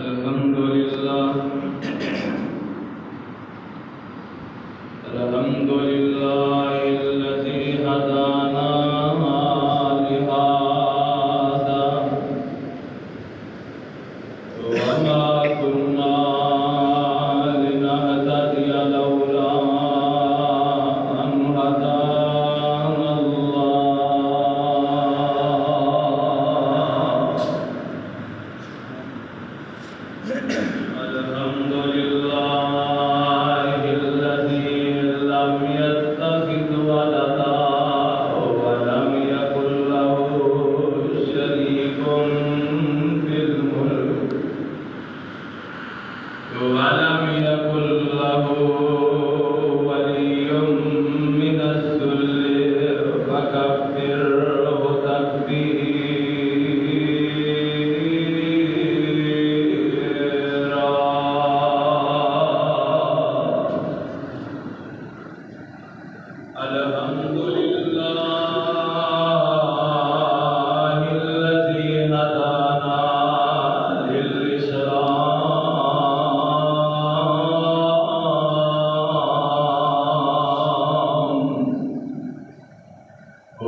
الحمد لله الذي هدانا لهذا وما كنا لنهتدي لولا أن هدانا الله. الحمد لله الذي لم يتخذ ولدا ولم يكن له شريك في الملك ولم يكن له ولي من الذل فكبره تكبيرا. الحمد لله الذي هدانا للإسلام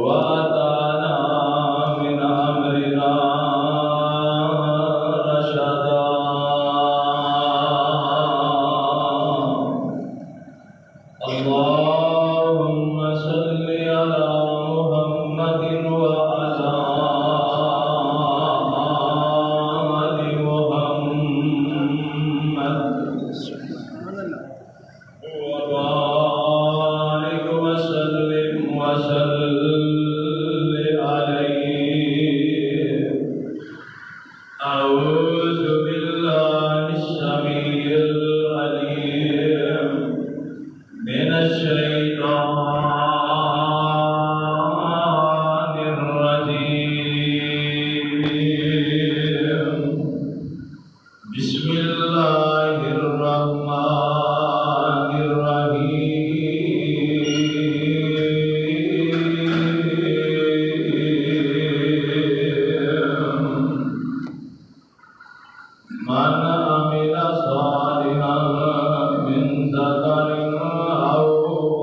وهدانا من أمرنا رشدا. اللهم صل على محمد وعلى آل محمد وبارك وسلم عليه. أعوذ بالله السميع العليم من الشيطان الرجيم. بسم الله الرحمن الرحيم. من عمل صالحا من ذكر أو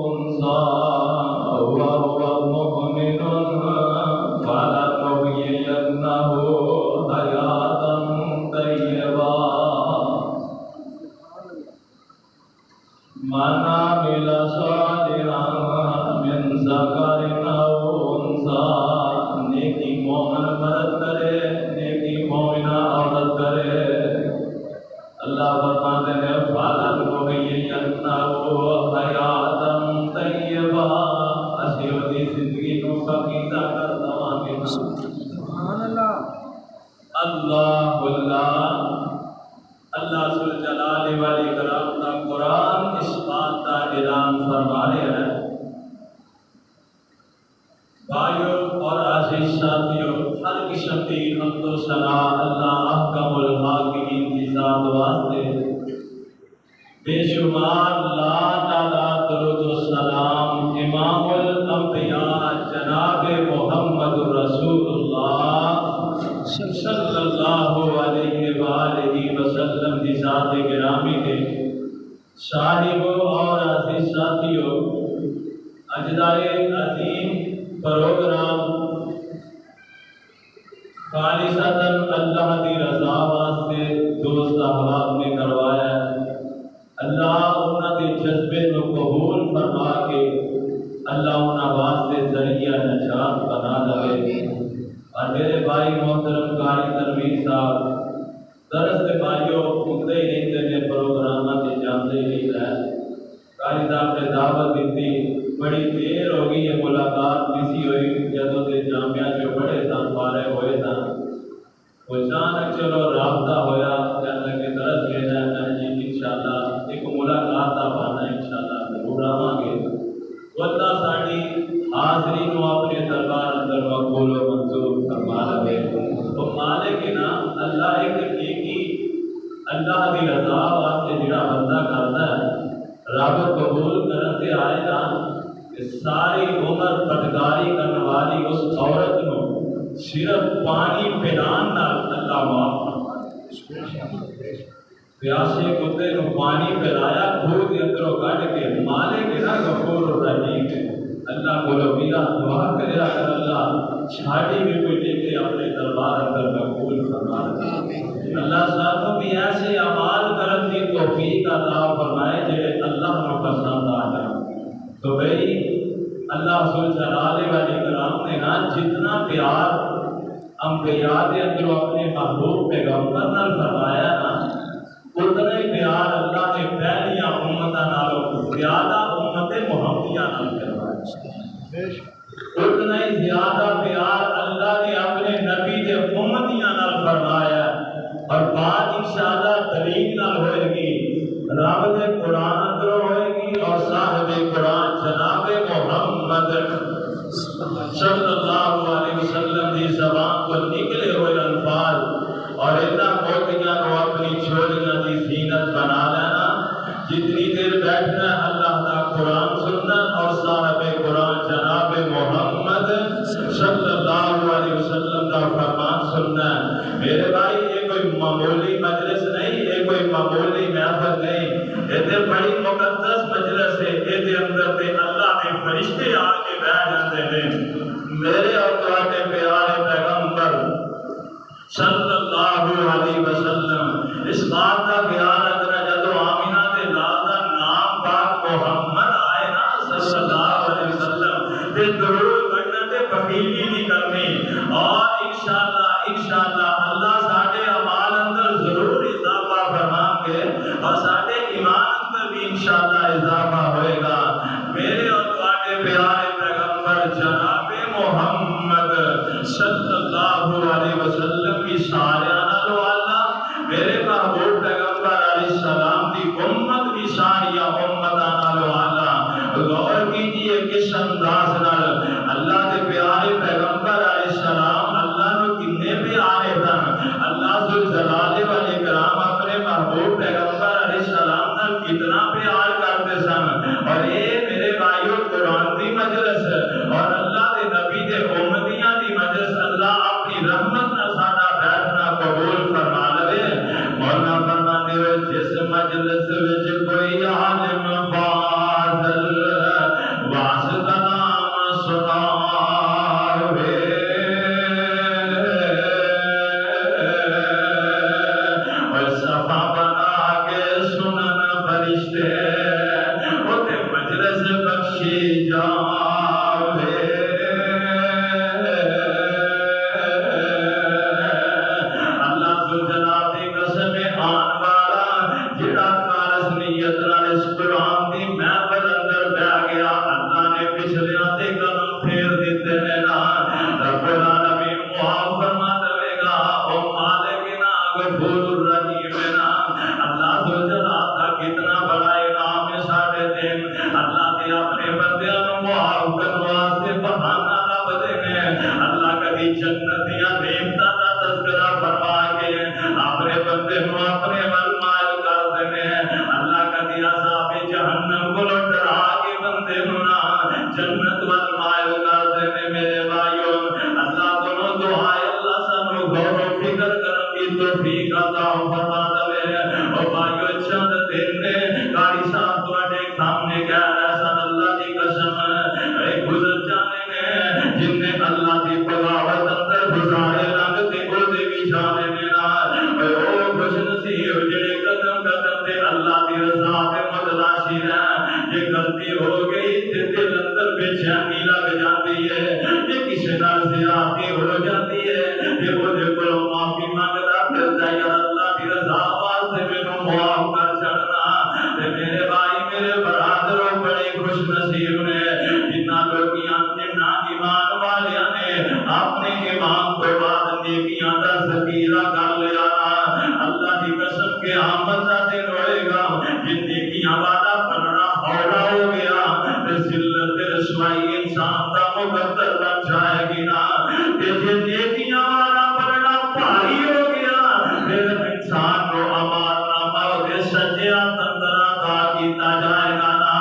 أنثى وهو مؤمن فلنحيينه حياة طيبة. من عمل صالحا من ذكر أو أنثى نیکی مومن مرد کرے نیکی مومنہ عورت کرے. اللہ فرماتے ہیں فَلَنُحْيِيَنَّهُ حَيَاةً طَيِّبَةً. اسی ہوتی زندگی کو پاکیزہ کر دواں گے. سبحان اللہ. اللہ اللہ ذوالجلال والاکرام کا قرآن اس بات کا اعلان فرما رہے ہیں. بھائیوں اور عزیز ساتھیوں، ہر قسم کی حمد و ثنا اللہ احکم الحاکمین کی ذات واسطے. بے شمار لا تعداد درود و سلام امام الانبیاء جناب محمد رسول اللہ صلی اللہ علیہ وآلہ وسلم کی ذات گرامی کے صاحبوں اور عزیز ساتھیوں، اجزائے عظیم پروگرام خالصتاً اللہ کی رضا واسطے دوست احباب نے کروایا ہے. اللہ انہاں کے جذبے کو قبول فرما کے اللہ انہاں واسطے ذریعہ نجات بنا دے. اور میرے بھائی محترم قاری تنویر صاحب درس کے بھائیوں اٹھتے ہی رہتے ہیں، پروگرامات سے جانتے ہی نہیں رہے. قاری صاحب نے دعوت دیتی، بڑی دیر ہو گئی ہے ملاقات کسی ہوئی جدوں سے جامعہ جو بڑے سن پارے ہوئے تھا. وہ اچانک چلو رابطہ ہویا کہنے لگے درس لینا ہے جی انشاءاللہ ایک ملاقات کا بہانا انشاءاللہ ضرور آواں گے. اللہ ساڑی حاضری کو اپنے دربار اندر مقبول و منظور فرما لے. تو مالک نا اللہ ایک نیکی اللہ کی رضا واسطے جڑا بندہ کرتا ہے رب قبول کرتے آئے گا کہ ساری عمر پٹکاری کرنے والی اس عورت نو صرف پانی پلان نال اللہ معاف فرمائے۔ پیاسے کتے نو پانی پلایا کھو کے اندروں کٹ کے مالک نہ غفور الرحیم ہے۔ اللہ کو لبیا دعا کریا کر اللہ چھاڑی بھی کوئی لے کے اپنے دربار اندر قبول فرما دے۔ اللہ صاحب بھی ایسے اعمال کرن کی توفیق عطا فرمائے جڑے اللہ کو پسند آ جائیں۔ تو بھائی اللہ ذو جلال والاکرام نے نا جتنا پیار انبیاء کے اندر اپنے محبوب پیغمبر نال فرمایا نا، اتنا ہی پیار اللہ نے پہلیاں امتاں نالوں زیادہ امت محمدیہ نال فرمایا۔ اتنا ہی زیادہ پیار اللہ نے اپنے نبی دے امتیاں نال فرمایا، اور بات انشاءاللہ دلیل نال ہوئے گی، رب دے قرآن اندر ہوئے گی اور صاحب قرآن جناب محمد صلی اللہ علیہ وسلم دی زبان کو نکلے ہوئے الفاظ اور اللہ موتیاں کو اپنی چھوڑیاں دی زینت بنا لینا۔ جتنی دیر بیٹھنا اللہ کا قرآن سننا اور صاحب قرآن جناب محمد صلی اللہ علیہ وسلم کا فرمان سننا۔ میرے بھائی یہ کوئی معمولی مجلس نہیں، یہ کوئی معمولی محفل نہیں، یہ بڑی مقدس مجلس ہے۔ یہ اندر تے اللہ کے فرشتے آ کے بیٹھ جاتے ہیں۔ میرے اور تمہارے پیارے پیغمبر صلی اللہ علیہ وسلم اس بات کا خیال رکھنا جب آمینہ کے لال کا نام پاک محمد آئے نا صلی اللہ علیہ وسلم تے درود پڑھنا تے بخیلی نہیں کرنی، اور انشاءاللہ اللہ ساڈے اعمال اندر ضرور اضافہ فرمائیں گے اور ساڈے ایمان اندر بھی انشاءاللہ اضافہ ہوئے گا۔ میرے اور تمہارے پیارے پیغمبر جناب محمد صلی اللہ علیہ وسلم کی ساریانہ دو اللہ میرے محبوب پیغمبر علیہ السلام کی امت کی ساریہ امتانہ دو اللہ غور کیجئے کس انداز نال اللہ کے پیارے پیغمبر علیہ السلام اللہ نے کتنے پیارے تن، اللہ ذو جلال والاکرام اپنے محبوب پیغمبر علیہ السلام نال کتنا پیار کرتے سن۔ اور یہ میرے بھائیوں قرآن دی مجلس اور اللہ دے نبی دے امتیاں دی مجلس اللہ اپنی رحمت نہ ساڈا بیٹھنا قبول فرما لے۔ مولانا فرماتے ہوئے جس مجلس وچ کوئی عالم فاضل واس کلام سناوے، اور صفا بنا کے سنن فرشتے اوتے مجلس بخشی جاوے۔ اللہ ذو جلال دی قسم آن والا جڑا خالص نیت نال اس قرآن دی محفل اندر بیٹھ گیا، اللہ نے پچھلیاں تے قدم پھیر دیتے ہیں نا، رب العالمین معاف فرما دے گا، او مالک نا غفور الرحیم نا۔ اللہ ذو جلال دا کتنا بڑا انعام ہے ساڈے تے، اللہ تے اپنے بندیاں نوں معاف کرن واسطے بہانہ لبدے نے۔ اللہ کبھی جنت دیاں نعمتاں دا تذکرہ فرما کے اپنے بندے نوں اپنے ول مائل کر دینے۔ اللہ کبھی عذاب جہنم کو ڈرا کے بندے نوں نا جنت ول مائل کر دینے۔ میرے بھائیوں اللہ کو دعائے اللہ سانو غور و فکر کرن دی توفیق عطا فرما دے۔ او بھائیو چند دن نے قاری صاحب تواڈے سامنے کہہ رہا سن اللہ دی قسم اے گزر جانے نے جن نے اللہ دی بغاوت اندر گزارے لنگ تے او دے بھی جانے نے نا، اے او خوش نصیب جڑے قدم قدم تے اللہ دی رضا تے متلاشی رہ۔ یہ غلطی ہو گئی تے دل اندر بے چینی لگ جاتی ہے، یہ کسی نال زیادتی ہو جاتی ہے تے او دے کولوں معافی منگدا پھردا یا اللہ دی رضا واسطے مینوں معاف کر چھڑنا۔ تے میرے بھائی میرے برادروں بڑے خوش نصیب نے جنہاں لوگیاں جنہاں ایمان والیاں نے اپنے ایمان تو بعد نیکیاں دا ذخیرہ کر لیا نا، اللہ دی قسم کے آمد دا دن ہوئے گا جن نیکیاں والا بننا ہوڑا ہو گیا تے ذلت رسوائی انسان دا مقدر بن جائے گی نا، تے جن نیکیاں والا بننا بھاری ہو گیا پھر انسان کو امال نامہ دے سجیا تندرا کا کیتا جائے گا نا،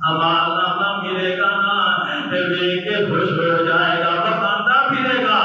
امال نامہ ملے گا نا تے لے کے خوش ہو جائے گا، بخاندہ پھرے گا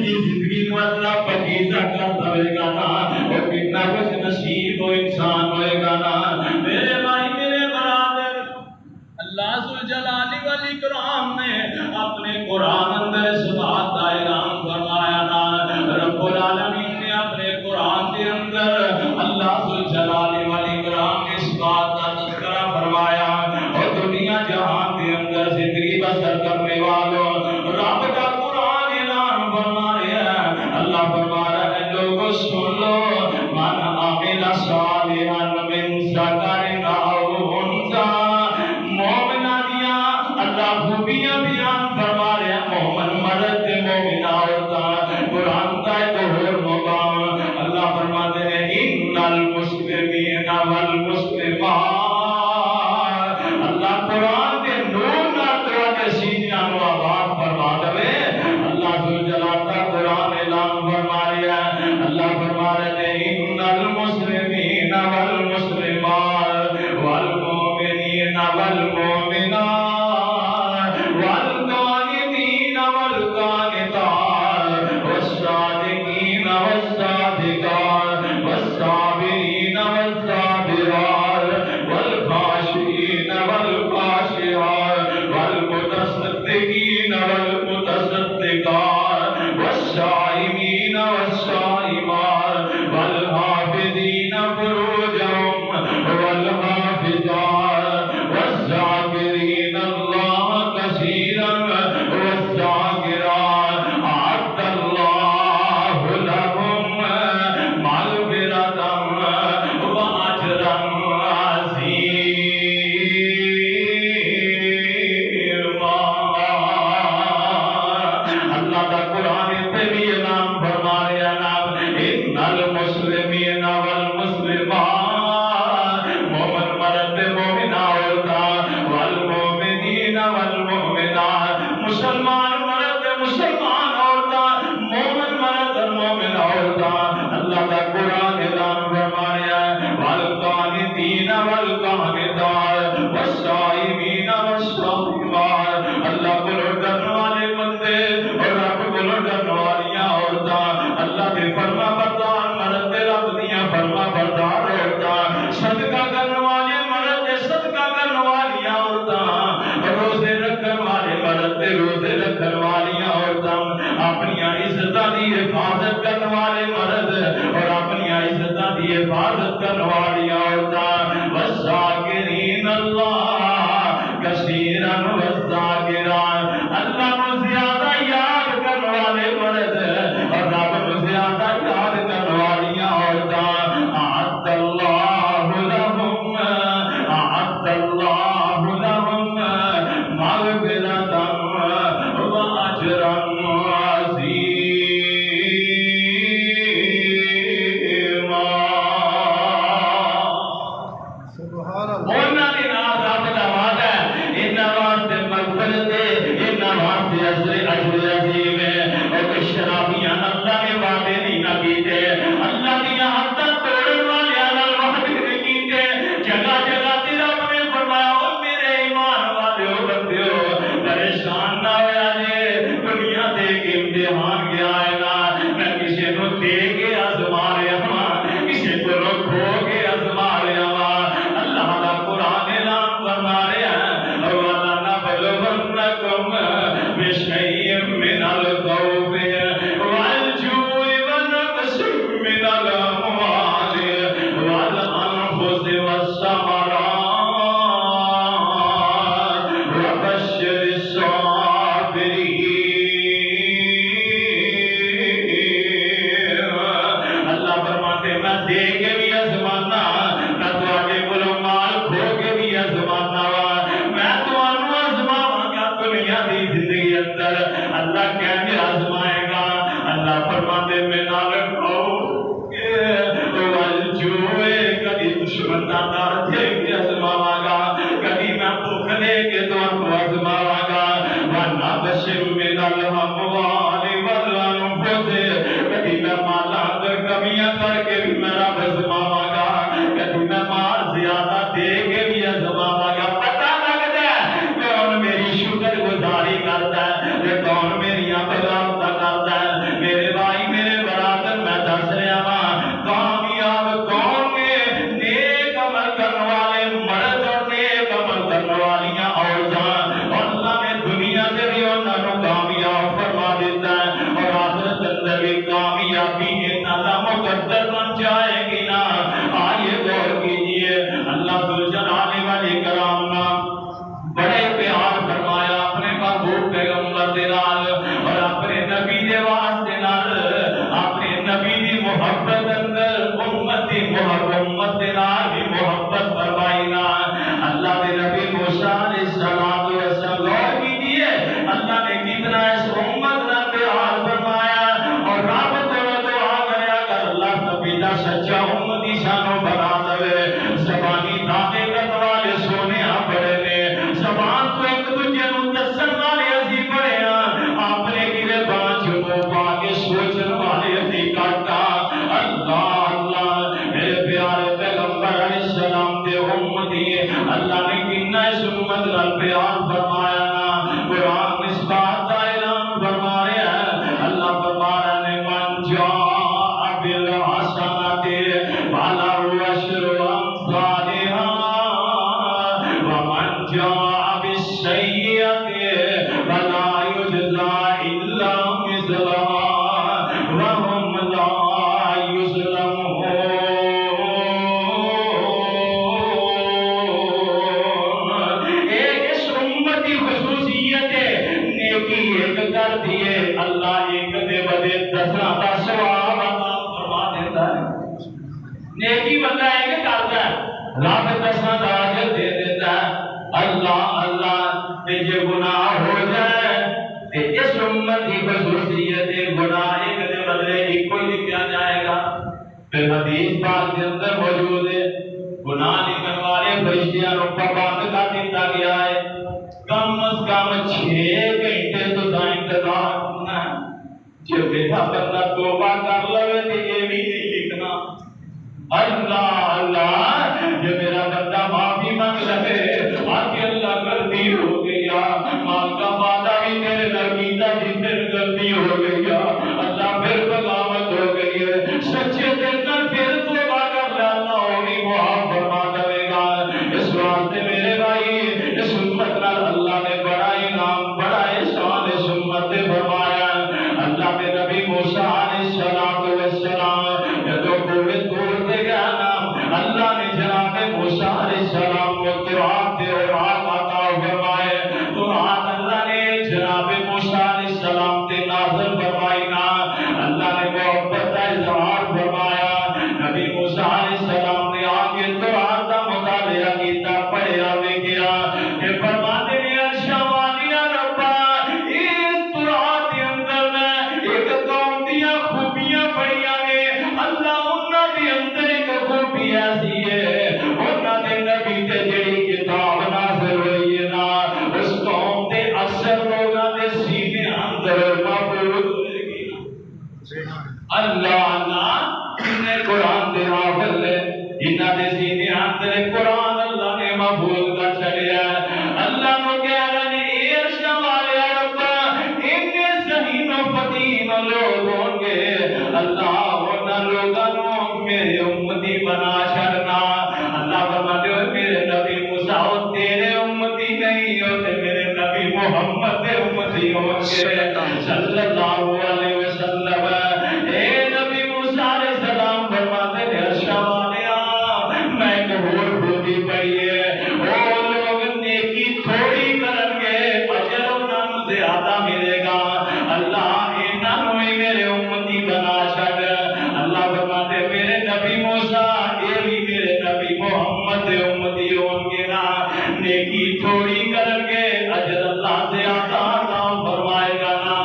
دی زندگی کو اللہ پکیزہ کر دے گا نا، وہ کتنا خوش نصیب و انسان ہوئے گا نا۔ میرے بھائی میرے برادر، اللہ ذوالجلال والاکرام نے اپنے قرآن اندر اس بات کا اعلان فرمایا نا، رب العالمین نے اپنے قرآن کے اندر اللہ ذوالجلال والاکرام نے اس بات کا تذکرہ فرمایا، اور دنیا جہان کے اندر زندگی بسر کرنے والوں رب کا قرآن اعلان فرما رہا ہے۔ اللہ فرما رہا ہے لوگوں سن لو، من عمل صالحا من ذکر او انثی، مومنہ دیا اللہ خوبیاں بیان فرما رہے ہیں، مومن مرد مومن عورت۔ قرآن کا ایک اور مقام اللہ فرماتے ہیں ان المسلمین والمسلمات، اللہ قرآن کے نور نہ تواڈے سینیاں نو آباد فرما دے۔ اللہ ذوالجلال کا قرآن اعلان فرما رہا ہے، اللہ فرما رہے ہیں ان المسلمین والمسلمات والمؤمنین والمؤمنات والقانتین والقانتات والصادقین والصادقات والصابرین والصابرات والخاشعین والخاشعات والمتصدقین والمتصدقات والصائمین والصائمات والحافظین فروجهم والحافظات والذاکرین اللہ کثیرا والذاکرات اعد اللہ لهم مغفرۃ واجرا عظیما۔ اللہ کا قرآن پہ بھی اعلان فرما رہا ہے ان المسلمین والمسلمات، مومن مرد مومن عورت، والمؤمنین والمؤمنات، مسلمان مرد مسلمان عورت، مومن مرد مومن عورت۔ اللہ کا قرآن اعلان فرما رہا ہے والقانتین والقانتات والصائمین والصائمات، اللہ کو ڈرنے والے بندے اور رب کو ڈرنے والیاں عورتاں، اللہ کے فرما بردار مرد رب دیاں فرما بردار عورتاں، صدقہ کرنے والے مرد صدقہ کرنے والیاں عورتاں، روزے رکھنے والے مرد روزے رکھنے والیاں عورتاں، اپنی عزتاں دی حفاظت کرنے والے مرد اور اپنی عزتاں دی حفاظت کرنے والیاں عورتاں، والذاکرین اللہ کثیرا والذاکرات، اللہ کو زیادہ یاد کرنے والے مرد اور رب کو زیادہ یاد کرنے والیاں عورتاں، اعد اللہ لهم مغفرۃ واجرا عظیما۔ سبحان اللہ۔ انہاں دے نال رب دا وعدہ ہے، انہاں واسطے مغفرت ہے، انہاں واسطے اجر عظیم ہے، اور شرابیاں اللہ نے وعدے نہیں نہ کیتے، اللہ دیاں حداں توڑن والیاں نال وعدے نہیں کیتے، جگہ جگہ تے رب نے فرمایا او میرے ایمان والو بندیو پریشان نہ ہویا جے، دنیا دے کے امتحان گیا ہے نا، میں کسی نو دے کے آزما رہا ہاں، کسی کو کھو کے آزما رہا ہاں۔ اللہ کا قرآن اعلان فرما رہا ہے وَلَنَبْلُوَنَّكُمْ بِشَيْءٍ مِّنَ الْخَوْفِ وَالْجُوعِ وَنَقْصٍ مِّنَ الْأَمْوَالِ وَالْأَنفُسِ وَالثَّمَرَاتِ وَبَشِّرِ الصَّابِرِينَ۔ اللہ فرماتے ہیں میں دے کے بھی آزمانا، میں تواڈے کولوں مال کھو کے بھی آزمانا وا، میں تانوں آزماواں گا دنیا دی زندگی اندر۔ اللہ کہنے آزمائے گا، اللہ فرماتے میں نال کھوگے والجوع، کبھی دشمن دا ڈر دے کے آزماواں گا، کبھی میں بھوک دے کے تانوں آزماواں گا، وَنَقْصٍ مِّنَ الْأَمْوَالِ وَالْأَنفُسِ، کبھی میں مالاں اندر کمیاں کر کے بھی میں رب آزماواں گا، کبھی میں مال زیادہ دے کے بھی آزماواں گا۔ پتہ لگتا ہے کون میری شکر گزاری کرتا ہے، کون میری عبادت کرتا ہے۔ میرے سچا امتی سانو بنا دے زبانی دادے کرنے والے سونے بڑے نے زبان تو ایک دوجے نو دسن والے اسی بڑے اپنے گرے بانچ منہ پا کے سوچن والے اسی کاٹا اللہ اللہ میرے پیارے پیغمبر علیہ السلام دے امتی اللہ نے کتنا اس امت نال بیان فرمایا قرآن اس بات کا اعلان فرما رہا ہے اللہ فرما رہا ہے من جاء بالحسنۃ فلہ عشر امثالها ومن جاء بالسیئۃ فلا یجزی الا مثلها وهم لا یظلمون ایک اس امت کی خصوصیت ہے نیکی ایک کر دیے اللہ ایک دے بدے دسنا کا ثواب عطا فرما دیتا ہے نیکی بندہ ایک کرتا ہے رب دسنا کا اجر دے دیتا ہے اللہ اللہ تے یہ گناہ ہو جائے تے اس امت کی خصوصیت ہے گناہ ایک دے بدلے ایک کوئی لکھا جائے گا پھر حدیث پاک کے اندر موجود ہے گناہ لکھنے والے فرشتیاں کو پابند کر دیتا گیا ہے کم از کم 6 گھنٹے تو انتظار کرنا ہے جو بیٹا بندہ توبہ کر لے تو یہ بھی نہیں لکھنا اللہ اللہ جو میرا بندہ معافی مانگ لگے آکے اللہ غلطی ہو گیا ماں کا وعدہ بھی میرے نبیتا بھی پھر غلطی ہو گیا اللہ پھر بغاوت ہو گئی ہے سچے دل نال پھر توبہ کر لے اللہ ہوگی معاف فرما دے گا اس واسطے میرے بھائی اس امت نال اللہ نے بڑا انعام بڑا احسان اس امت نے فرمایا اللہ کے نبی موسیٰ علیہ السلام جدو کوہ طور تے گیا نا اللہ نے جناب موسیٰ علیہ السلام کو قرآن دے اور عطا فرمائے تو اللہ نے جناب موسیٰ علیہ السلام تے نازل فرمائی نا اللہ نے محبت کا اظہار فرمایا نبی موسیٰ علیہ السلام نے آگے قرآن کا مطالعہ کیتا پڑھیا ویکھیا کہ فرماتے ہیں عرشاں والیا ربا اس قرآن کے اندر ایک قوم دیاں خوبیاں بڑیاں نے اللہ انہاں دے اندر ایک خوبی ایسی ہے انہاں دے نبی تے جڑی کتاب نازل ہوئی ہے نا اس قوم دے اکثر لوگاں دے سینے اندر محفوظ ہوئے گی اللہ اللہ انہیں قرآن دے حافظ لے انہاں دے سینے اندر قرآن اللہ نے محفوظ کر چلیا اللہ نو کہہ رہے ہیں اے عرشاں والے ربا انہیں ذہین و فطین لوگ ہوں گے اللہ انہاں لوگاں نو میرے امتی بنا چھڑنا اللہ فرماتے ہو میرے نبی موسیٰ تیرے امتی نہیں ہوتے میرے نبی محمد دے امتی ہوں گے صلی اللہ علیہ وسلم اے نبی موسیٰ علیہ السلام فرماتے ہیں عرشاں والے میں ایک اور خوبی پڑھی ہے وہ لوگ نیکی تھوڑی کرن گے اجر انہاں نوں زیادہ ملے گا اللہ انہاں نوں ہی میرے امتی بنا چھڈ اللہ فرماتے میرے نبی موسیٰ یہ بھی میرے نبی محمد دے امتی ہون گے نا نیکی تھوڑی کرن گے اجر اللہ زیادہ عطا فرمائے گا نا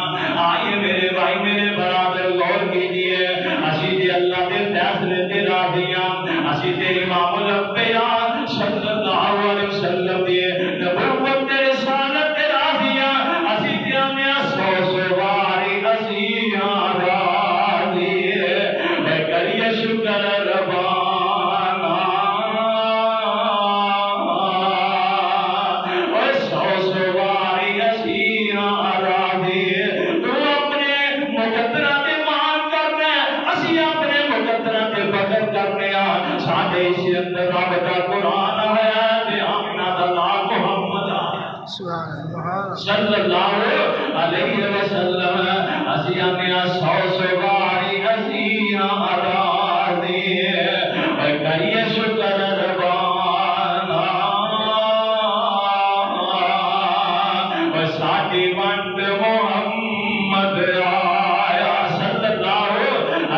آئیے میرے بھائی میرے برادر غور کیجئے اسی تے اللہ دے فیصلے تے راضی ہاں اسی تے امام الانبیاء صلی اللہ علیہ وسلم دی نبوت تے رسالت تے راضی ہاں اسی تے ہمیں سو واری اسی راضی اے کریے شکر ربانا اے سو واری اسی راضی تو اپنے مقدرہ تے مان کرنا اسی اپنے مقدرہ تے فخر کرنے ساڈے اس اندر رب دا قرآن آیا تے آمنہ دا نام محمد آیا صلی اللہ علیہ وسلم اسی ہمیں سو واری اسی راضی اے کریے شکر ربانا اے ساڈی ونڈ محمد آیا صلی اللہ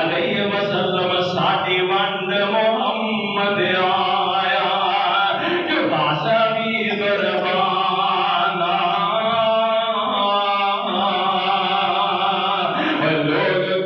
علیہ وسلم ساڈی ونڈ محمد آیا جو باسا بھی بربانا لوگ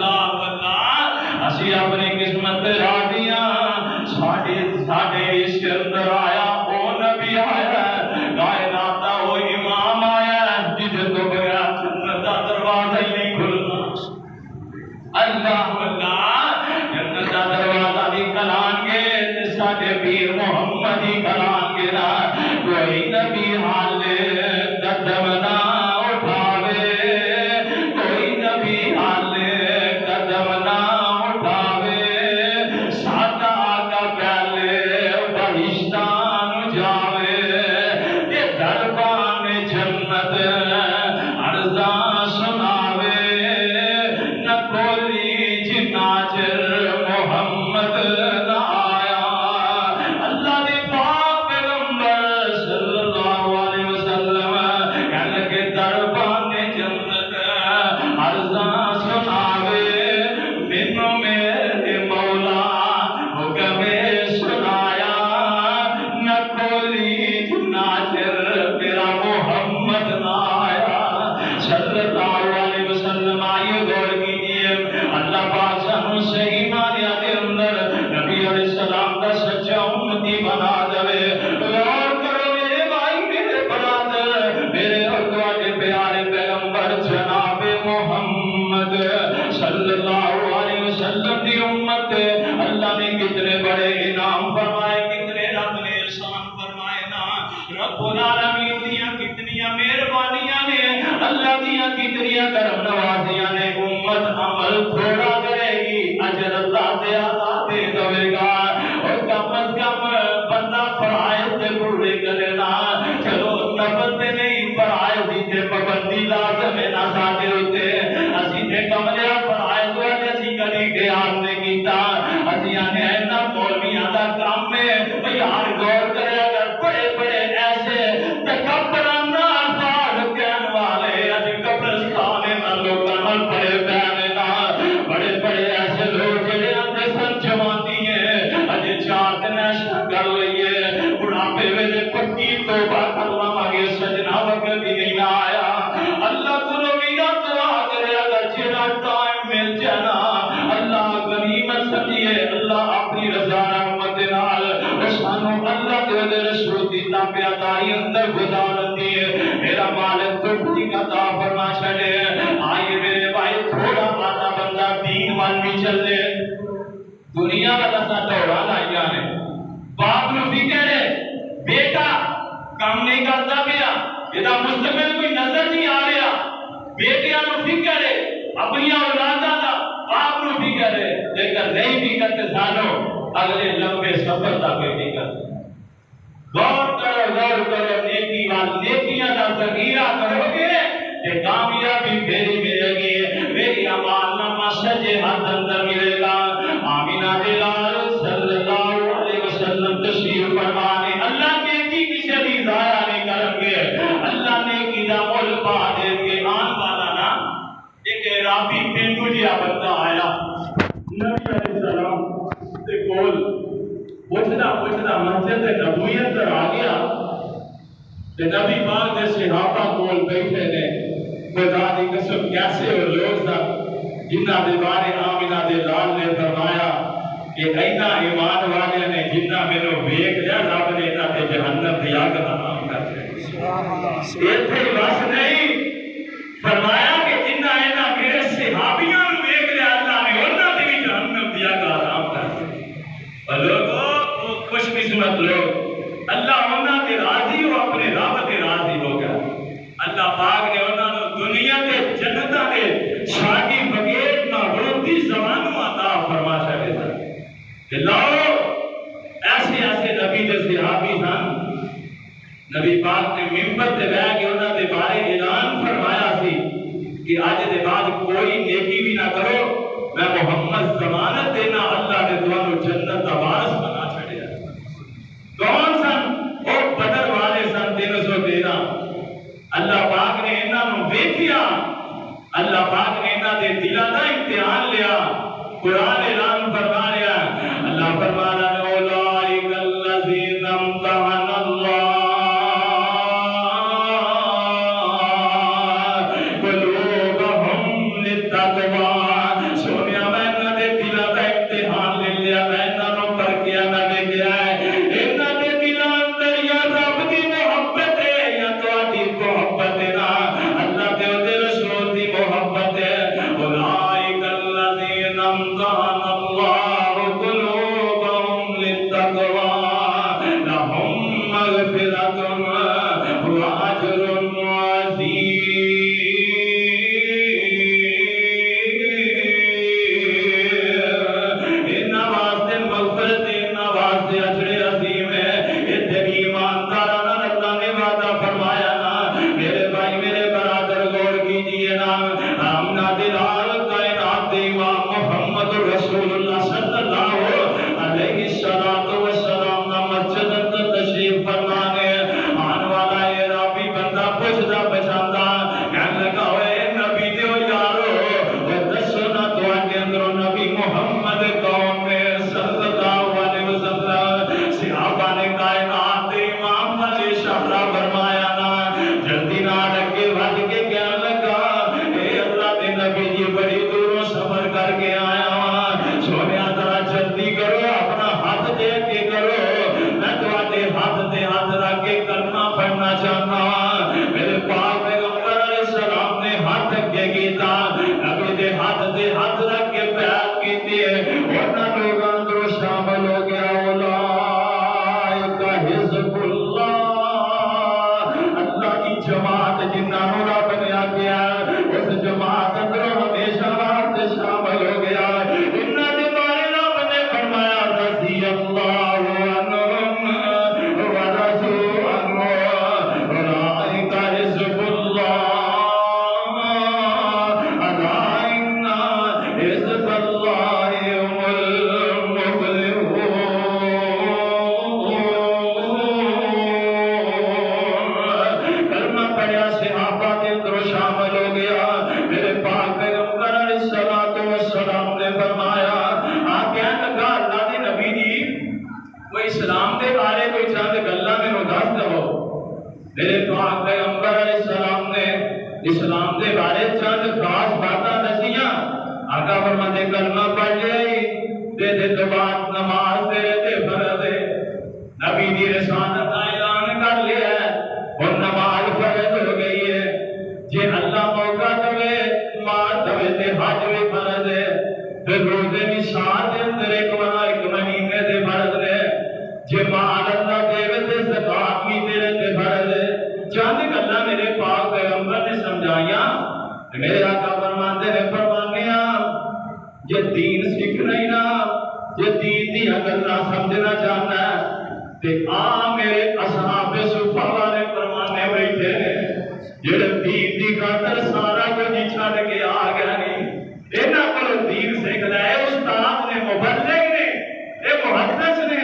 اللہ اللہ اسی اپنی قسمت راضیاں ساڈے عشق اندر آیا او نبی آیا کائنات دا او امام آیا جس تو بغیر جنت دا دروازہ ہی نہیں کھلنا اللہ اللہ جنت دا دروازہ بھی کھلان گے تے ساڈے پیر محمد ہی کھلان گے نا کوئی نبی حال قدم نہ اٹھاوے کوئی نبی حال قدم نہ اٹھاوے ساڈا آقا پہلے بہشتاں جاوے تے دربان جنت عرضاں سناوے نہ کولی جنا چر محمد نہ آیا اللہ دے پاک پیغمبر صلی اللہ علیہ وسلم کہنے لگے دربان جنت عرضاں سناوے مینوں میرے مولا حکم سنایا نہ کھولی جنا چر میرا محمد نہ آیا صلی اللہ علیہ وسلم آئیے غور کیجئے اللہ پاک سانو صحیح معنی دے اندر نبی علیہ السلام کا سچا امتی بنا دے غور کرو میرے بھائی میرے برادر میرے اور تواڈے پیارے پیغمبر جناب محمد صلی اللہ علیہ وسلم دی امت اللہ نے کتنے بڑے انعام فرمائے کتنے رب نے احسان فرمائے نا رب العالمین دیاں کتنیاں مہربانیاں نے اللہ دیاں کتنیاں کرم نوازیاں نے امت عمل تھوڑا کرے گی اجر اللہ زیادہ دے دے گا اور کم از کم بندہ فرائض تے پورے کرے نا چلو نفل تے نہیں فرائض تے پابندی لازم ہے نا ساڈے اوتے اسی تے کملے فرائض والے اسی کدی خیال نہیں کیتا اسی آنے اینا مولویاں دا کام ہے بھئی ہر غور کرے اگر بڑے بڑے ایسے تکبرانہ الفاظ کہنے والے اج قبرستان نہ لوکاں نال بڑے پیارے نا بڑے بڑے ایسے لوگ جڑے اندر سن جوانی ہے اج چار دن ایسا کر لئیے بڑھاپے ویلے پکی توبہ کر لواں سجنا وقت بھی نہیں آیا اللہ کو میرا دعا کرے اگر جڑا ٹائم مل جانا اللہ غنیمت سمجھیے اللہ اپنی رضا رحمت نال سانو اللہ کے رسول دی تابعداری اندر گزار دیے میرا مالک توفیق کا عطا فرما چھڑے آئیے میرے بھائی تھوڑا آتا بندہ دین وال بھی چل لے دنیا والا سا دوڑا لائیا نے باپ نو فکر ہے بیٹا کام نہیں کرتا پیا یہ مستقبل کوئی نظر نہیں آ رہا بیٹیاں نو فکر ہے اپنی اولاداں دا باپ نو فکر ہے لیکن نہیں فکر تے سانو اگلے لمبے سفر دا کوئی فکر غور کرو نیکی وال نیکیاں دا ذخیرہ کرو گے کہ کامیابی میری ملے گی میری امان نامہ سجے ہاتھ اندر ملے گا آمینہ بلال صلی اللہ علیہ وسلم تشریف فرمانے اللہ نیکی کی شدید ضائع نہیں کریں گے اللہ نیکی دا مول پا دیں گے آن والا نا ایک عرابی پینڈو جیا بندہ آیا نبی علیہ السلام سے کول پوچھنا مسجد نبویت پر آ گیا کہ نبی پاک دے صحابہ کول بیٹھے نے خدا دی قسم کیسے وہ لوگ تھا جنہ دے بارے آمینہ دے لال نے فرمایا کہ اینا ایمان والے نے جنہ میں نو بیک لیا رب نے اینا تے جہنم دی آگ دا نام کر دیا ایتھے بس نہیں فرمایا کہ جنہ اینا میرے صحابیاں نو بیک لیا اللہ نے انہاں دی بھی جہنم دی آگ دا نام کر دیا اور لوگوں خوش قسمت لوگ اللہ انہاں تے راضی ہو اپنے رب تے راضی ہو گیا اللہ پاک نے انہاں نو دنیا تے جنتاں دے شاگی بغیر نہ روتی زمانوں عطا فرما چھڑے تھا کہ لاؤ ایسے ایسے نبی دے صحابی سن نبی پاک نے منبر تے بیٹھ کے انہاں دے بارے اعلان فرمایا سی کہ آج دے بعد کوئی نیکی بھی نہ کرو میں محمد ضمانت دینا اللہ نے تمہارو جنت دا وارث بنا چھڑیا کون سن وہ بدر والے سن 313 اللہ پاک نے انہاں نو دیکھیا اللہ پاک نے انہاں دے دلاں دا امتحان لیا قرآن اعلان فرما لیا اللہ فرمانا اولئک الذین امتحن اللہ قلوبہم للتقوی اللہ محمد رسول اللہ صلی اللہ علیہ وسلم کا مسجد اندر تشریف فرمانے آن والا یہ رابی بندہ پوچھتا بچاتا کہنے لگا ہوئے نبی دیو یارو دسو نا تو آنے اندروں نبی محمد قوم میں صلی اللہ علیہ وسلم صحابہ نے کائنات امام علی شہرہ فرمایا نا جلدی نہ لگے بھاج کے کہنے لگا اے اللہ دے نبی جی بڑی دوروں سفر کر کے آیا ہوں سونیا ذرا جلدی کرو اپنا ہاتھ دے کے کرو میں تواڈے ہاتھ دے ہاتھ رکھ کے کلمہ پڑھنا چاہتا ہوں میرے پاک پیغمبر علیہ السلام نے ہاتھ اگے کیتا نبی دے ہاتھ رکھ کے بیعت کیتی ہے اور لوگاں اندر شامل ہو گیا اولئک حزب اللہ اللہ کی جماعت جنہاں نوں رب نے آکھیا اس جماعت اندر ہمیشہ واسطے شامل ہو گیا انہاں دے بارے رب نے فرمایا رضی اللہ عنہم ورضوا عنہ اولئک حزب اللہ الا ان حزب اللہ هم المفلحون کلمہ پڑھیا صحابہ کے اندر شامل ہو گیا میرے پاک پیغمبر علیہ السلام نے فرمایا کہنے لگا اللہ دے نبی جی وہ اسلام دے بارے کوئی چند گلاں مینوں دس دو میرے پاک پیغمبر علیہ السلام نے اسلام دے بارے چند خاص باتاں دسیاں آقا فرماتے کلمہ پڑھ لے دے تو بعد نماز تیرے تے فرض ہے نبی دی رسالت کا اعلان کر لیا ہے اور نماز فرض ہو گئی ہے جے اللہ موقع دے مار دے تے حج بھی فرض ہے پھر روزے بھی سال دے اندر ایک مہینے دے فرض ہے جے مال اللہ دے تے زکات بھی تیرے تے فرض ہے چند گلاں میرے پاک پیغمبر نے سمجھائیاں میرے آقا فرماتے نے فرمانیا جے دین سیکھنا ہی نا جے دین دی گلاں سمجھنا چاہنا ہے تے میرے اصحاب صفہ والے فرمانے بیٹھے جڑے دین دی خاطر سارا کچھ چھڈ کے آ گیا نہیں انہاں کول دین سیکھنا ہے استاد نے مبلغ نے اے محدث نے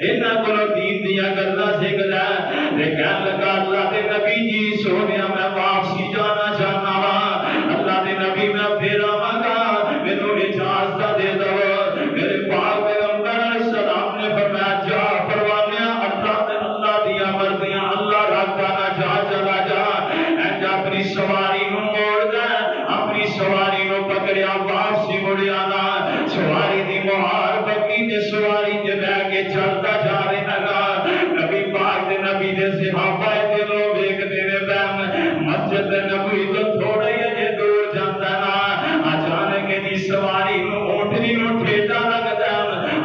انہاں کول دین دیاں گلاں سیکھدا ہے تے کہن لگا اللہ دے نبی جی سونیا میں واپسی جانا چاہنا وا اللہ دے نبی میں پھر آواں گا مینوں اجازت دے دو میرے پاک پیغمبر علیہ السلام نے فرمایا جا پروانیا اللہ دیاں مرضیاں اللہ رکھتا نہ جا چلا جا اے اپنی سواری نو موڑ دے اپنی سواری نو پکڑیا واپسی مڑیا نا سواری دی مہار بکی تے سواری تے بیٹھ کے چلتا جا رہا گا نبی پاک دے نبی دے صحابہ تے لوگ ویکھدے نے بہن مسجد نبوی تو تھوڑا ہی اجے دور جاندا نا اچانک دی سواری نو اونٹنی نو ٹھیٹا لگدا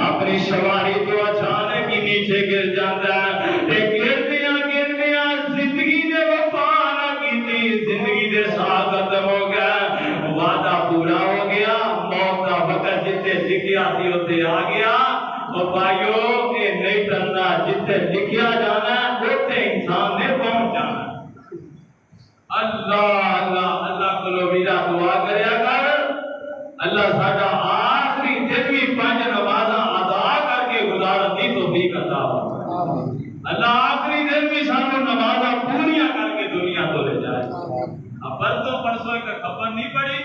اپنی سواری تو اچانک ہی نیچے گر جاندا تے گردیاں زندگی دے وفا نہ کیتی زندگی دے سال ختم ہو گیا وعدہ پورا ہو گیا موت کا وقت جتے لکھیا سی اوتے آ گیا اور بھائیو اے نہیں ٹلنا جتے لکھیا جانا ہے اوتے انسان نے پہنچ جانا اللہ اللہ اللہ کو ویرا دعا کریا کر اللہ ساڈا آخری دن بھی 5 نمازاں ادا کر کے گزارن دی توفیق عطا فرمائے اللہ آخری دن بھی سانو نمازاں پوریاں کر کے دنیا تو لے جائے اب تو پرسوں ایک خبر نہیں پڑی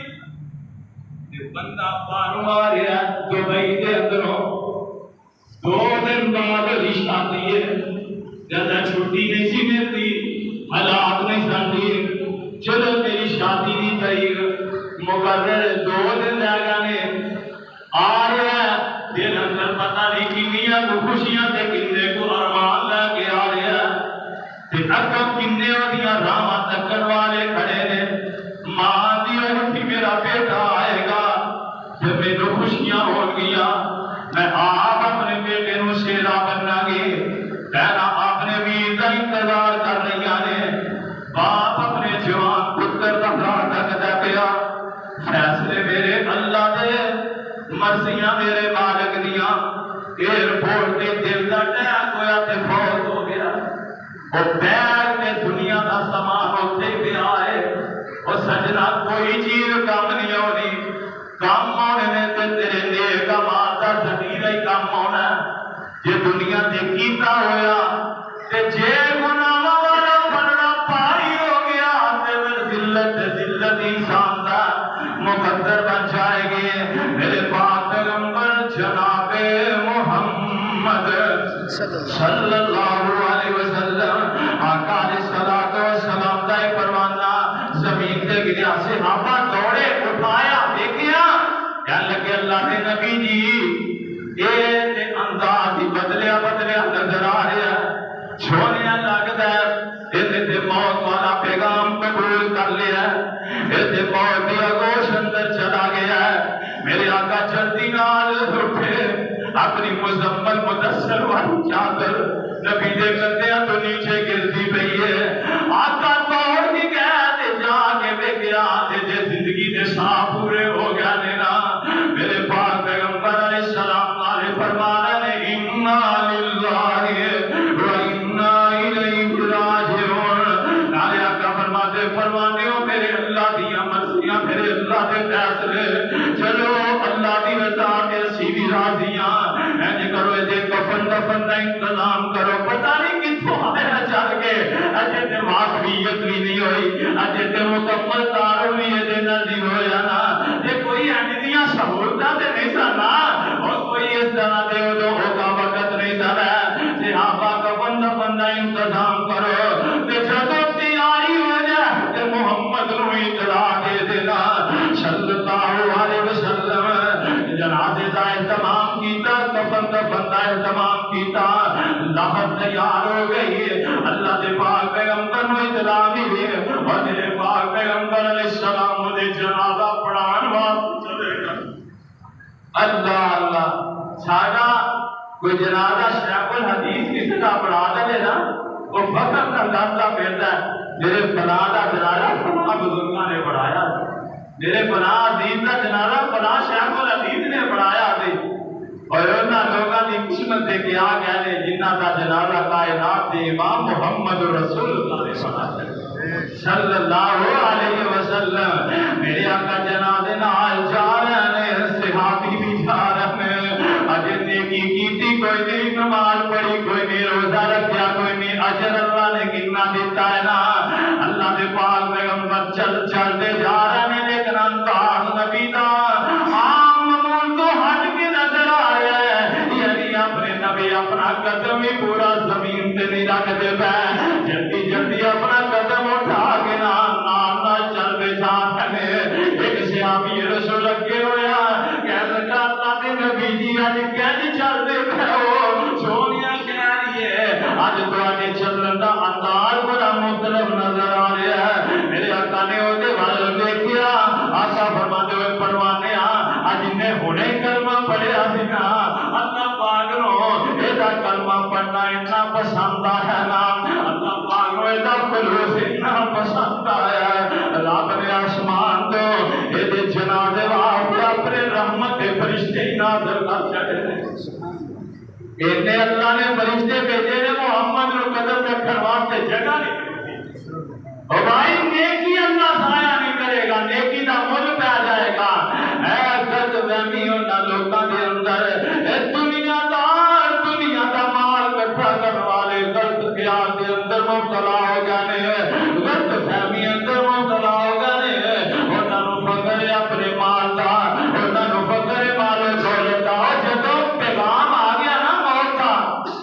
کہ بندہ باہروں آ رہا ہے دبئی دے اندروں 2 دن بعد شادی ہے زیادہ چھٹی نہیں سی ملتی حالات نہیں سنتی چلو میری شادی کی تاریخ مقرر 2 دن رہ گئے آ رہا ہے دل اندر پتہ نہیں کنیاں کو خوشیاں تے کنے کو ارمان لے کے آ رہا ہے تے اکم کنے ودیاں راواں تکن والے کھڑے نے ماں دی اٹھی میرا بیٹا آئے گا جب میرے خوشیاں ہو گیا میں آپ اپنے بیٹے نو شیرا بننا گے پہلا اپنے ویر کا انتظار کر رہی نے باپ اپنے جوان پتر کا ہاتھ تکدا پیا فیصلے میرے اللہ دے مرضیاں میرے مالک دیاں ایئرپورٹ تے دل دا ٹیک ہویا تے فوت ہو گیا او بیگ تے دنیا دا سامان اوتھے پیا ہے او سجنا کوئی چیز کم نہیں ہونی کم ہونے جناب محمد صلی اللہ علیہ وسلم آقا علیہ الصلوۃ والسلام دا پروانہ زمین تے گریا صحابہ دوڑے اٹھایا دیکھیا کہنے لگے اللہ کے نبی جی یہ تے انداز ہی بدلیا نظر آ رہا ہے سونیا لگدا ہے تے موت والا پیغام قبول کر لیا تے موت دی آگوش اندر چلا گیا ہے میرے آقا جلدی نال اٹھے اپنی مزمل مدثر والی چادر نبی دے کندھیاں تو نیچے گرتی پئی ہے آقا توڑ کے گئے جا کے ویکھیا تے زندگی دے ساہ پورے ہو گیا نے نا میرے پاک پیغمبر علیہ السلام نے فرمایا نے انا للہ و انا الیہ راجعون نالے آقا فرماتے فرمانے ہو میرے اللہ دی مرضیاں میرے اللہ دے فیصلے چلو اللہ دی رضا کے سیدھی راضیاں ایسے کرو ایسے کفن دفن کا انتظام کرو پتہ نہیں کتوں آیا چل کے اجے تے واقعیت بھی نہیں ہوئی اجے تے مکمل تار بھی یہ نہیں ہویا نا یہ کوئی انجیاں سہولتاں تے نہیں سنا اور کوئی اس طرح دے جو ہوگا وقت نہیں سنا صحابہ کفن دفن کا انتظام کرو تے جدوں تیاری ہو جائے تے محمد نو اطلاع دے دینا صلی اللہ علیہ وسلم جنازے دا اہتمام کیتا کفن دفن دا اہتمام کیتا لحد تیار ہو گئی اللہ دے پاک پیغمبر نو اطلاع دی اور میرے پاک پیغمبر علیہ السلام دے جنازہ پڑھان واسطے چلے گئے اللہ اللہ ساڈا کوئی جنازہ شیخ الحدیث کسی کا پڑھا دے نا وہ فخر کا داتا پھرتا ہے میرے فلاں دا جنازہ فلاں بزرگاں نے پڑھایا میرے فلاں عزیز کا جنازہ فلاں شیخ الحدیث نے پڑھایا تھے اور انہاں لوگاں دی قسمت دے کے آ گئے جنہاں دا جنازہ کائنات دے امام محمد رسول اللہ نے پڑھایا صلی اللہ علیہ وسلم میرے آقا جنازے نال جا رہے ہیں صحابی بھی جا رہے ہیں اجر نیکی کیتی کوئی نہیں نماز پڑھی کوئی نہیں روزہ رکھیا کوئی نہیں اجر اللہ نے کتنا دیتا ہے نا اللہ دے پاک پیغمبر چلتے جا رہے ہیں لیکن انداز نبی دا عام معمول تو ہٹ کے نظر آ رہا ہے یعنی اپنے نبی اپنا قدم ہی پورا زمین تے نہیں رکھتے پے جلدی جلدی اپنا قدم اٹھا کے نال چلتے جا رہے ایک صحابی رسول لگے ہویا کہہ لگا اللہ دے نبی جی اج کیج چلتے پے ہو سونیا کہہ رہی ہے اج تواڈے چلن دا انداز بڑا مختلف نظر آ رہا ہے میرے آقا نے اودے ول دیکھیا آقا فرماتے ہوئے پروانے اج نے ہنے کلمہ پڑھیا سی نا اللہ پاک نو ایدا کلمہ پڑھنا اتنا پسند ہے نا اللہ پاک نو ایدا خلوص اتنا پسند آیا رب نے آسمان تو ایدے جنازے واسطے اپنے رحمت کے فرشتے نازل کر چھڑے اینے اللہ نے فرشتے بھیجے نے محمد نو قدم رکھن واسطے جگہ نہیں اور بھائی نیکی اللہ ضائع نہیں کرے گا نیکی دا مل پہ آ جائے گا اے غلط فہمی ہونا لوگوں کے اندر اے دنیا دا مال اکٹھا کرنے والے غلط خیال کے اندر مبتلا ہو جانے غلط فہمی اندر مبتلا ہو جانے انہاں نو فکر ہے اپنے مال دا انہاں نو فکر ہے مال دولت دا جدوں پیغام آ گیا نا موت دا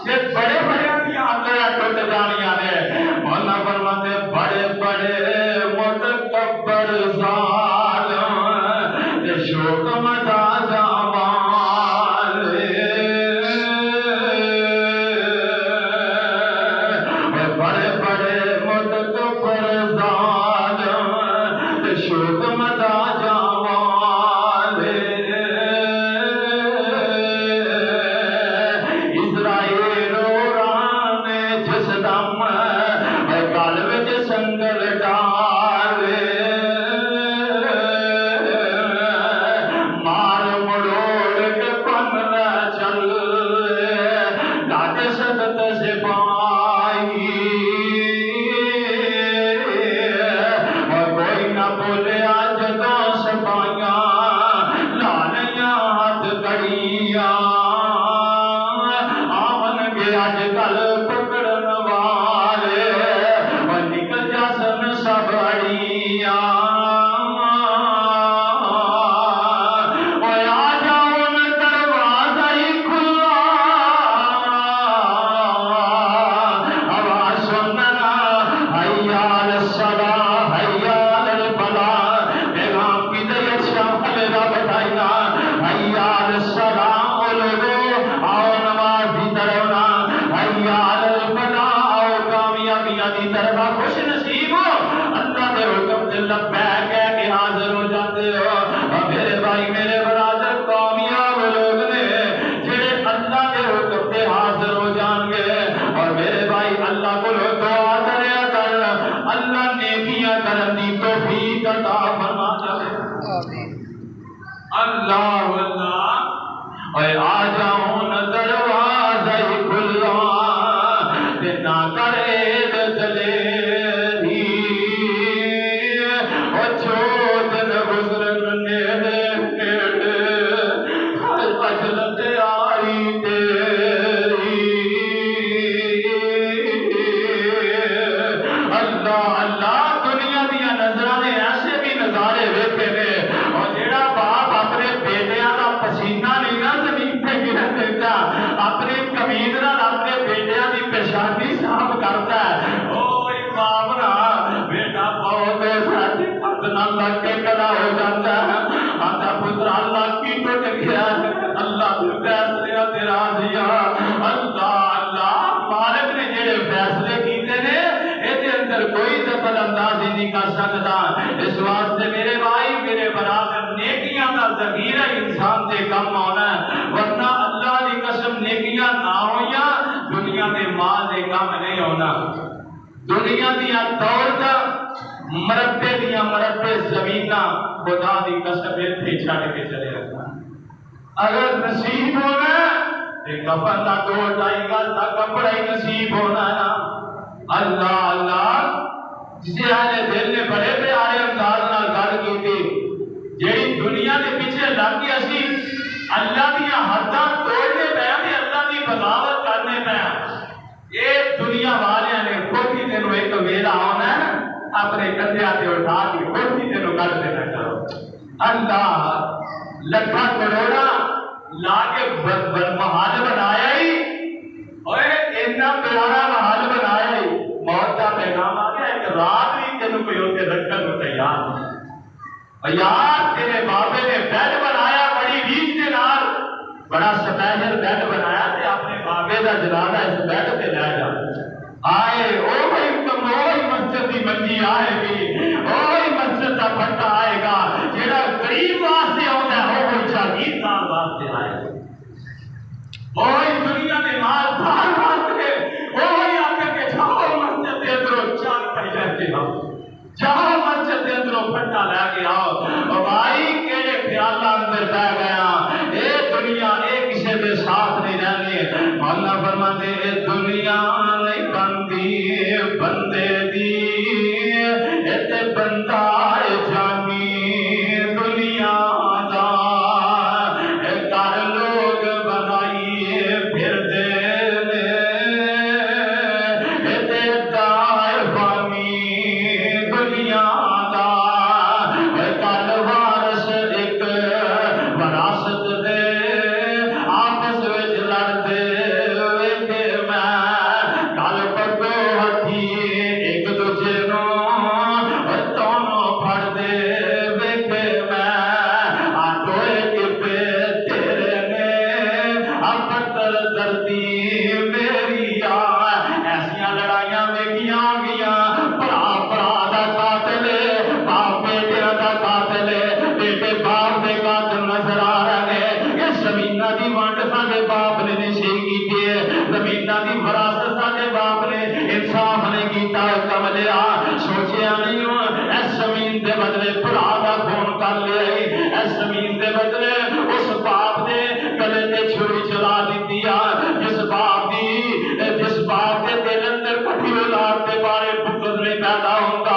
تے بڑے بڑے ہتھیار ٹوٹ جانیاں نے مولا فرماتے بڑے بڑے متکبر ظالم اے آ جاؤں نہ دروازہ کھلا تے نہ کرے دلیری او چھوٹ نہ گزرن نیڑے نیڑے ہر اجلت آئی تیری اللہ اللہ دنیا دیا نظرانے ایسے بھی نظارے ویکھے نے اور جیڑا باپ اپنے بیٹیاں دا پسینہ نہیں نہ زمین پہ گرن دیتا اپنی قمید نال اپنے بیٹیاں دی پیشانی صاف کرتا ہے اوے باپ نا بیٹا بہت ساتھی پت نہ لگ کے کھڑا ہو جاتا ہے آتا پتر اللہ کی ٹوٹ گیا ہے اللہ کے فیصلے تے راضی اللہ اللہ مالک نے جڑے فیصلے کیتے نے اے اندر کوئی دخل اندازی نہیں کر سکتا اس واسطے میرے بھائی میرے برادر نیکیاں کا ذخیرہ انسان دے کم ہونا ہے ورنہ اللہ کی قسم نیکیاں نہ ہویا دنیا دے مال دے کم نہیں ہونا دنیا دیا دولت مربے دیا مربے زمیناں خدا دی قسم اتنے چھڑ کے چلے رکھنا اگر نصیب ہونا تے کفن کا 2-2.5 گز کا کپڑا ہی نصیب ہونا ہے اللہ اللہ جسے آنے دل نے بڑے پیارے انداز نال گل کی تھی جیڑی دنیا دے پیچھے لگ گیا سی اللہ دیا حداں توڑنے پیا تے اللہ دی بغاوت کرنے پیا یہ دنیا والے نے کوٹھی تینوں ایک ویلا ہونا ہے اپنے کندھیاں تے اٹھا کے کوٹھی تینوں کر دینا چاہو اللہ لکھا کروڑا لا کے محل بنایا ہی اوے اتنا پیارا محل بنایا ہی موت کا پیغام آ گیا ایک رات بھی تینوں کوئی ہوتے رکھن کو تیار نہیں یار تیرے بابے نے بیڈ بنایا بڑی ریچ کے نال بڑا سپیشل بیڈ بنایا تے اپنے بابے دا جنازہ اس بیڈ تے لے جا آئے اوہی مسجد دی منجی آئے گی اوہی مسجد دا پٹا آئے گا جیڑا غریب واسطے ہوتا ہے وہ جاگیردار واسطے آئے گا اوہی دنیا دے مال دار واسطے اوہی آکر کے جاؤ مسجد دے اندروں 4 پہلے کے ہاں جاؤ مسجد دے اندروں پٹا لے کے آؤ اور بھائی کیڑے خیالات اندر پہ گیا اے دنیا اے کسی دے ساتھ نہیں رہنی اللہ فرماتے اے دنیا نہیں بندی بندے دی اے تے بندہ جانی دنیا دا اے کر لوگ بنائی پھر دے اے تے دائر فانی دنیا دا اے کل وارث ایک وراثت دے آپس وچ لڑتے ویکھے میں کل پکو ہتھی ایک دوجے نوں دونوں پھڑ دے ویکھے میں آٹوئے ٹپے تیرے نے پتر دردی میری ایسیاں لڑائیاں ویکھیاں گیاں برا دا قاتل باپ بیٹے دا قاتل بیٹے باپ دے قاتل نظر آ رہے ہیں اس زمینہ دی ونڈ ساڈے باپ نے نشے کیتی ہے زمینہ دی وراثت ساڈے باپ نے انصاف نے کیتا کملیا سوچیا نہیں ہو اس زمین دے بدلے برا دا خون کر لیا اس زمین دے بدلے اس باپ دے گلے تے چھری چلا دیتی جس باپ دے دل اندر کٹھی اولاد دے بارے بغض نہیں پیدا ہوتا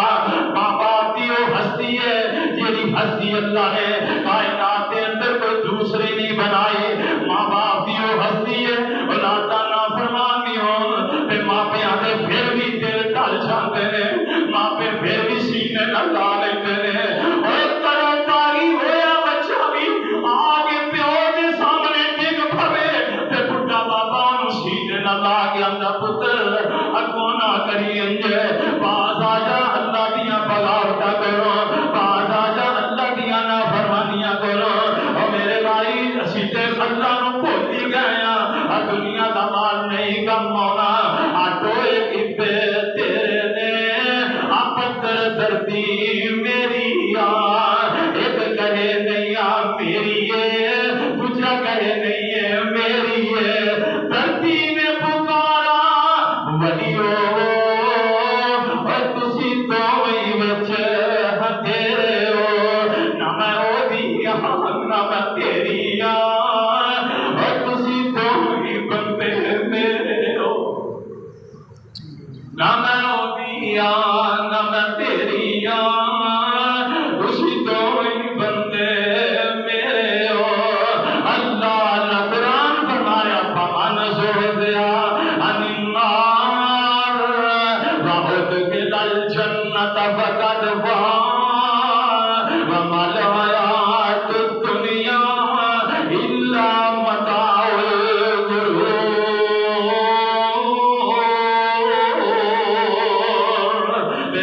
ماں باپ دی وہ ہستی ہے جیڑی ہستی اللہ نے کائنات دے اندر کوئی دوسری نہیں بنائی ماں باپ دی وہ ہستی ہے اولاداں نافرمان ہون تے ماپیاں دے پھر بھی دل ڈل جاندے نے ماپے پھر بھی سینے نال لا لیندے نے اوے کرو پاری ہویا بچہ بھی آگے پیو دے سامنے ڈگ پھوے تے بڈھا بابا نوں سینے نال لا کے آندا پتر اگوں نہ کری انجے باز آ جا اللہ دیاں بغاوتاں کرو باز آ جا اللہ دیاں نافرمانیاں کرو او میرے بھائی اسی تے اللہ نوں بھول ہی گئے ہاں دنیا دا مال نہیں کم ہونا آٹوئے کتے تیرے نے پتر دردی میری ایک کہے نہیں میری ہے دوسرا کہے نہیں ہے میری ہے دردی نے پکارا وڈیو اور تسی تو وہی وچ تیرے ہو نہ میں او دی نہ میں تیری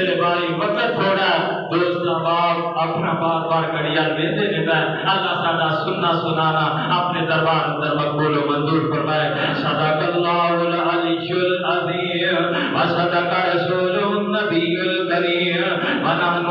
میرے بھائی وقت تھوڑا دوست احباب اپنا بار بار گڑیا لیتے رہتا ہے اللہ ساڈا سننا سنانا اپنے دربار اندر مقبول و منظور فرمائے صدق اللہ العلی العظیم وصدق رسول النبی الکریم ونحن